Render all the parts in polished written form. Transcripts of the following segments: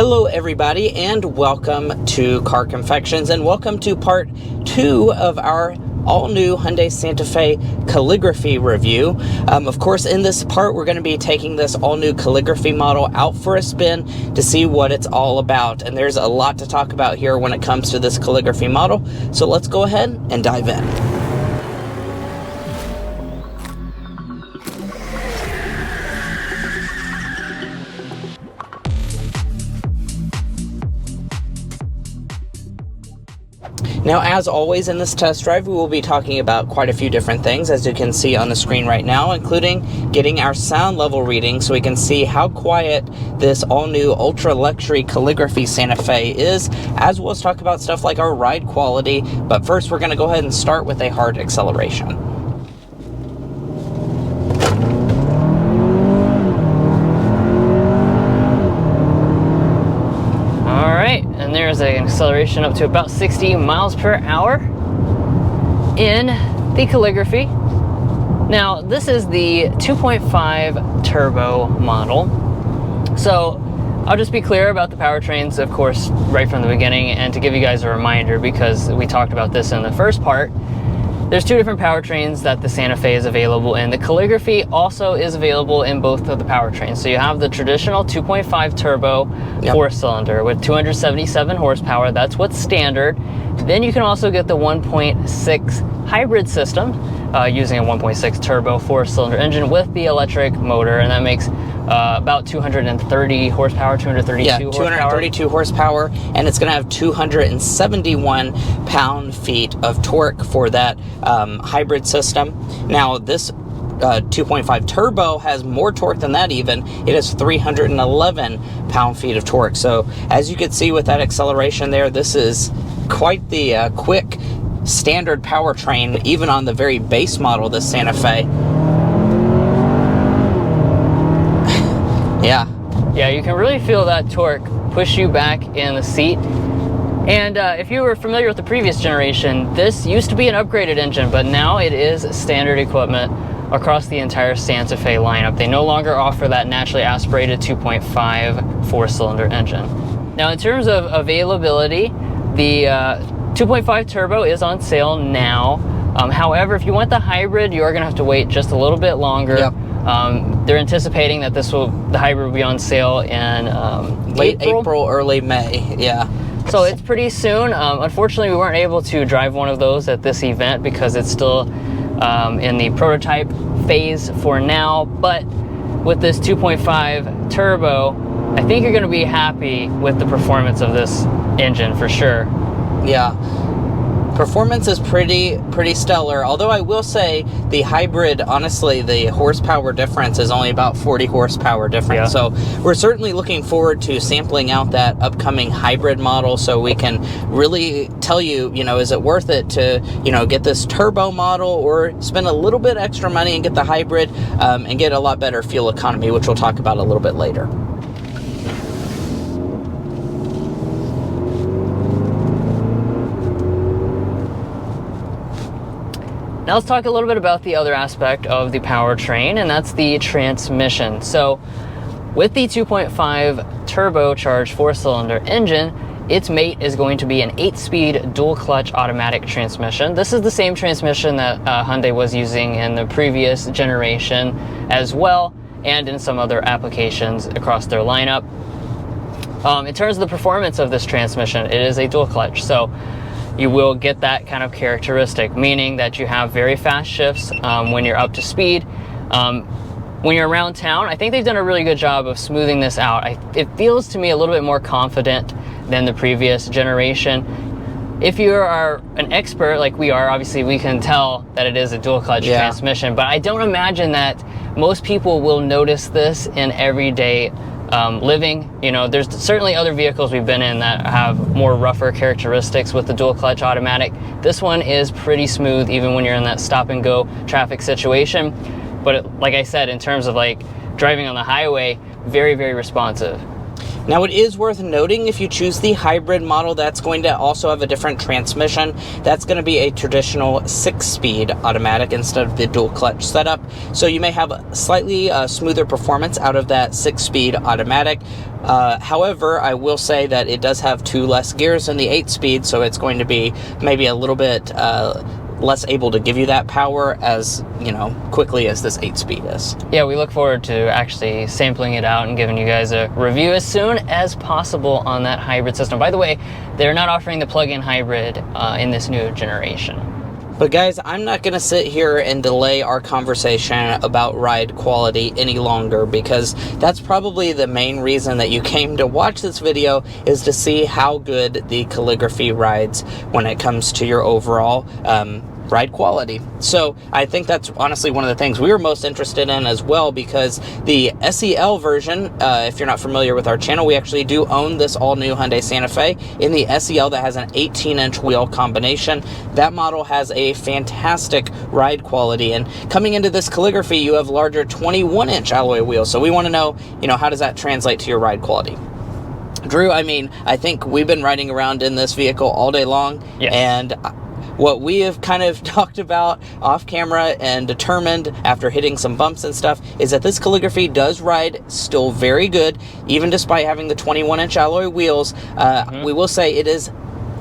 Hello everybody and welcome to Car Confections and welcome to part 2 of our all-new Hyundai Santa Fe Calligraphy review. Of course, in this part we're going to be taking this all-new Calligraphy model out for a spin to see what it's all about, and there's a lot to talk about here when it comes to this Calligraphy model, so let's go ahead and dive in. Now, as always in this test drive, we will be talking about quite a few different things, as you can see on the screen right now, including getting our sound level reading so we can see how quiet this all-new ultra-luxury Calligraphy Santa Fe is, as well as talk about stuff like our ride quality. But first, we're going to go ahead and start with a hard acceleration. And there's an acceleration up to about 60 miles per hour in the Calligraphy. Now, this is the 2.5 turbo model. So I'll just be clear about the powertrains, of course, right from the beginning, and to give you guys a reminder, because we talked about this in the first part, there's two different powertrains that the Santa Fe is available in. The Calligraphy also is available in both of the powertrains. So you have the traditional 2.5 turbo 4-cylinder with 277 horsepower. That's what's standard. Then you can also get the 1.6 hybrid system using a 1.6 turbo 4-cylinder engine with the electric motor, and that makes about 230 horsepower, 232 horsepower. 232 horsepower, and it's going to have 271 pound-feet of torque for that hybrid system. Now, this 2.5 turbo has more torque than that even. It has 311 pound-feet of torque. So, as you can see with that acceleration there, this is quite the quick standard powertrain, even on the very base model, the Santa Fe. Yeah, you can really feel that torque push you back in the seat. And if you were familiar with the previous generation, this used to be an upgraded engine, but now it is standard equipment across the entire Santa Fe lineup. They no longer offer that naturally aspirated 2.5 4-cylinder engine. Now, in terms of availability, the 2.5 turbo is on sale now. However, if you want the hybrid, you are going to have to wait just a little bit longer. Yep. They're anticipating that the hybrid will be on sale in late April, early May. Yeah. So it's pretty soon. Unfortunately, we weren't able to drive one of those at this event because it's still in the prototype phase for now. But with this 2.5 turbo, I think you're going to be happy with the performance of this engine for sure. Yeah. Performance is pretty stellar, although I will say the hybrid, honestly, the horsepower difference is only about 40 horsepower difference. Yeah. So we're certainly looking forward to sampling out that upcoming hybrid model so we can really tell you, is it worth it to, get this turbo model or spend a little bit extra money and get the hybrid and get a lot better fuel economy, which we'll talk about a little bit later. Now let's talk a little bit about the other aspect of the powertrain, and that's the transmission. So with the 2.5 turbocharged 4-cylinder engine, its mate is going to be an 8-speed dual-clutch automatic transmission. This is the same transmission that Hyundai was using in the previous generation as well, and in some other applications across their lineup. In terms of the performance of this transmission, it is a dual-clutch. So you will get that kind of characteristic, meaning that you have very fast shifts when you're up to speed. When you're around town, I think they've done a really good job of smoothing this out. It feels to me a little bit more confident than the previous generation. If you are an expert like we are, obviously we can tell that it is a dual clutch transmission, but I don't imagine that most people will notice this in everyday living. There's certainly other vehicles we've been in that have more rougher characteristics with the dual clutch automatic. This one is pretty smooth even when you're in that stop and go traffic situation. But like I said, in terms of like driving on the highway, very, very responsive. Now, it is worth noting, if you choose the hybrid model, that's going to also have a different transmission. That's going to be a traditional 6-speed automatic instead of the dual clutch setup. So you may have a slightly smoother performance out of that 6-speed automatic. However, I will say that it does have 2 less gears than the 8-speed, so it's going to be maybe a little bit less able to give you that power as, you know, quickly as this 8-speed is. Yeah, we look forward to actually sampling it out and giving you guys a review as soon as possible on that hybrid system. By the way, they're not offering the plug-in hybrid in this new generation. But guys, I'm not going to sit here and delay our conversation about ride quality any longer, because that's probably the main reason that you came to watch this video, is to see how good the Calligraphy rides when it comes to your overall ride quality. So I think that's honestly one of the things we were most interested in as well, because the SEL version, if you're not familiar with our channel, we actually do own this all new Hyundai Santa Fe in the SEL that has an 18-inch wheel combination. That model has a fantastic ride quality, and coming into this Calligraphy, you have larger 21-inch alloy wheels. So we want to know, you know, how does that translate to your ride quality? Drew, I mean, I think we've been riding around in this vehicle all day long. Yes. And what we have kind of talked about off camera and determined after hitting some bumps and stuff is that this Calligraphy does ride still very good, even despite having the 21-inch alloy wheels. We will say it is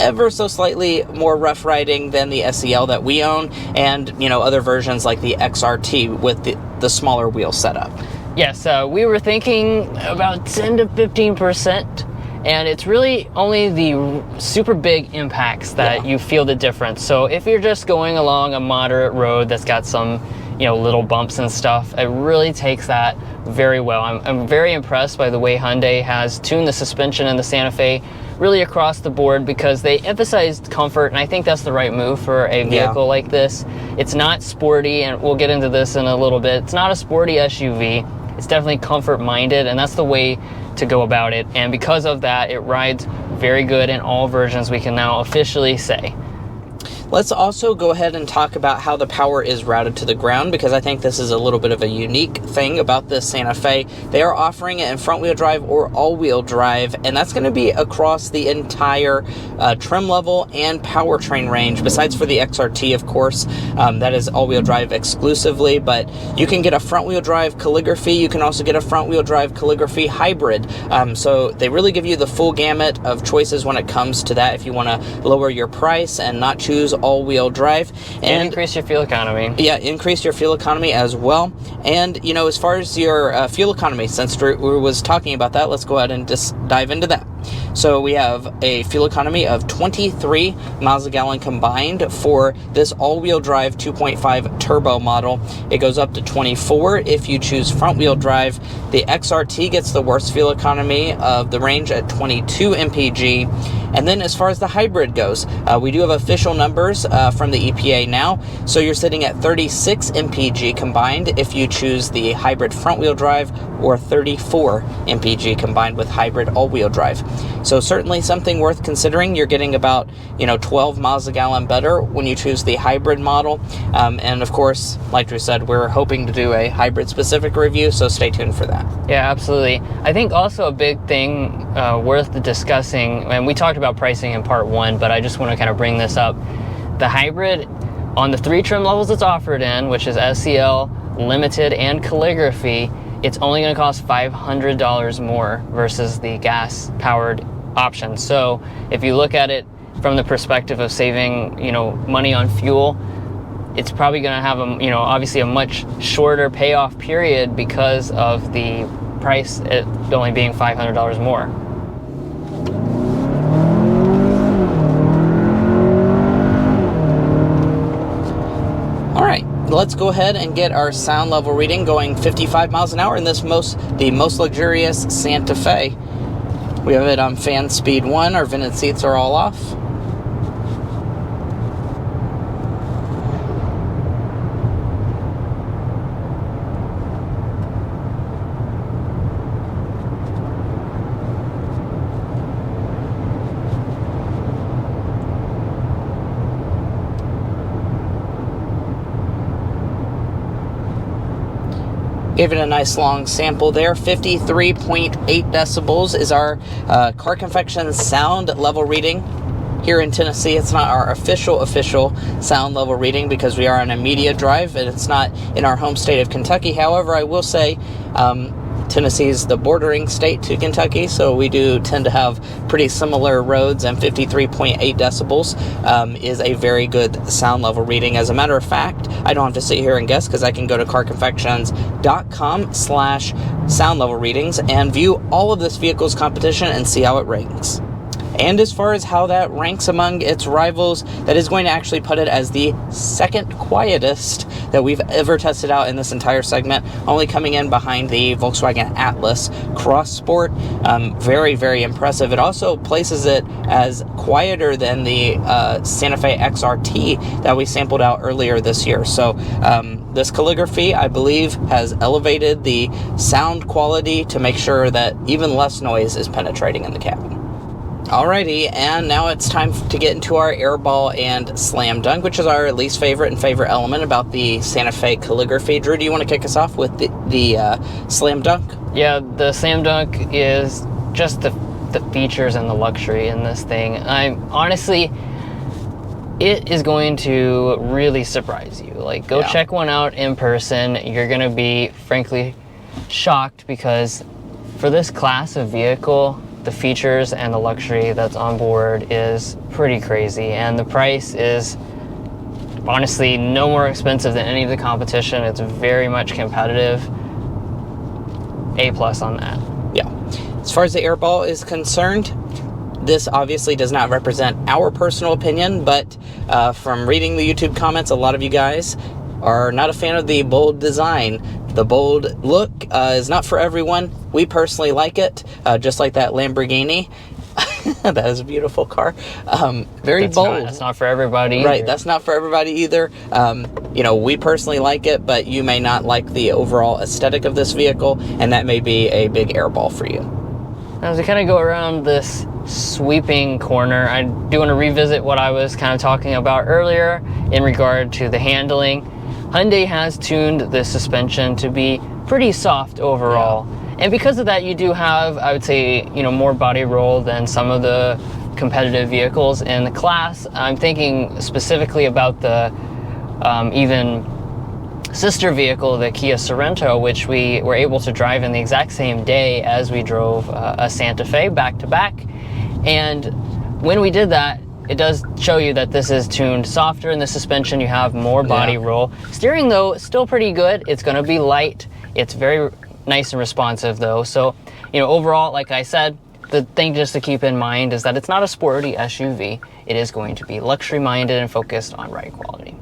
ever so slightly more rough riding than the SEL that we own, and, you know, other versions like the XRT with the smaller wheel setup. Yes, we were thinking about 10 to 15%. And it's really only the super big impacts that you feel the difference. So if you're just going along a moderate road that's got some, you know, little bumps and stuff, it really takes that very well. I'm very impressed by the way Hyundai has tuned the suspension in the Santa Fe really across the board, because they emphasized comfort, and I think that's the right move for a vehicle like this. It's not sporty, and we'll get into this in a little bit. It's not a sporty SUV. It's definitely comfort minded, and that's the way to go about it. And because of that, it rides very good in all versions, we can now officially say. Let's also go ahead and talk about how the power is routed to the ground, because I think this is a little bit of a unique thing about this Santa Fe. They are offering it in front-wheel drive or all-wheel drive, and that's going to be across the entire trim level and powertrain range, besides for the XRT, of course. That is all-wheel drive exclusively, but you can get a front-wheel drive Calligraphy. You can also get a front-wheel drive Calligraphy hybrid. So they really give you the full gamut of choices when it comes to that, if you want to lower your price and not choose all-wheel drive and increase your fuel economy. Yeah, increase your fuel economy as well. And, you know, as far as your fuel economy, since Drew was talking about that, let's go ahead and just dive into that. So we have a fuel economy of 23 miles a gallon combined for this all-wheel drive 2.5 turbo model. It goes up to 24 if you choose front-wheel drive. The XRT gets the worst fuel economy of the range at 22 mpg. And then as far as the hybrid goes, we do have official numbers from the EPA now. So you're sitting at 36 mpg combined if you choose the hybrid front-wheel drive, or 34 mpg combined with hybrid all-wheel drive. So certainly something worth considering. You're getting about, you know, 12 miles a gallon better when you choose the hybrid model. And of course, like Drew said, we're hoping to do a hybrid specific review, so stay tuned for that. Yeah, absolutely. I think also a big thing worth discussing, and we talked about pricing in part 1, but I just want to kind of bring this up. The hybrid, on the 3 trim levels it's offered in, which is SEL, Limited, and Calligraphy, it's only going to cost $500 more versus the gas-powered option. So if you look at it from the perspective of saving, you know, money on fuel, it's probably going to have a, you know, obviously a much shorter payoff period because of the price, it only being $500 more. All right, let's go ahead and get our sound level reading going 55 miles an hour in this the most luxurious Santa Fe. We have it on fan speed 1. Our vented seats are all off. Gave it a nice long sample there. 53.8 decibels is our Car Confections sound level reading. Here in Tennessee, it's not our official sound level reading because we are on a media drive and it's not in our home state of Kentucky. However, I will say Tennessee is the bordering state to Kentucky, so we do tend to have pretty similar roads, and 53.8 decibels is a very good sound level reading. As a matter of fact, I don't have to sit here and guess because I can go to carconfections.com/sound level readings and view all of this vehicle's competition and see how it ranks. And as far as how that ranks among its rivals, that is going to actually put it as the second quietest that we've ever tested out in this entire segment, only coming in behind the Volkswagen Atlas Cross Sport. Very, very impressive. It also places it as quieter than the Santa Fe XRT that we sampled out earlier this year. So this calligraphy, I believe, has elevated the sound quality to make sure that even less noise is penetrating in the cabin. Alrighty, and now it's time to get into our airball and slam dunk, which is our least favorite and favorite element about the Santa Fe Calligraphy. Drew, do you want to kick us off with the slam dunk? Yeah, the slam dunk is just the features and the luxury in this thing. Honestly, it is going to really surprise you. Like, go check one out in person. You're going to be, frankly, shocked because for this class of vehicle, the features and the luxury that's on board is pretty crazy, and the price is honestly no more expensive than any of the competition. It's very much competitive. A+ on that. Yeah. As far as the airball is concerned, this obviously does not represent our personal opinion, but from reading the YouTube comments, a lot of you guys are not a fan of the bold design. The bold look is not for everyone. We personally like it, just like that Lamborghini. That is a beautiful car. Very bold. That's not for everybody either. Right, that's not for everybody either. We personally like it, but you may not like the overall aesthetic of this vehicle, and that may be a big airball for you. As we kind of go around this sweeping corner, I do want to revisit what I was kind of talking about earlier in regard to the handling. Hyundai has tuned the suspension to be pretty soft overall. Yeah. And because of that, you do have, I would say, more body roll than some of the competitive vehicles in the class. I'm thinking specifically about the even sister vehicle, the Kia Sorento, which we were able to drive in the exact same day as we drove a Santa Fe back to back. And when we did that, it does show you that this is tuned softer in the suspension. You have more body roll. Steering, though, still pretty good. It's going to be light. It's very nice and responsive, though. So, overall, like I said, the thing just to keep in mind is that it's not a sporty SUV. It is going to be luxury-minded and focused on ride quality.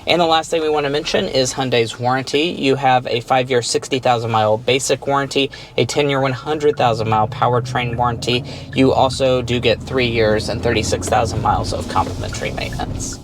And the last thing we want to mention is Hyundai's warranty. You have a 5-year, 60,000-mile basic warranty, a 10-year, 100,000-mile powertrain warranty. You also do get 3 years and 36,000 miles of complimentary maintenance.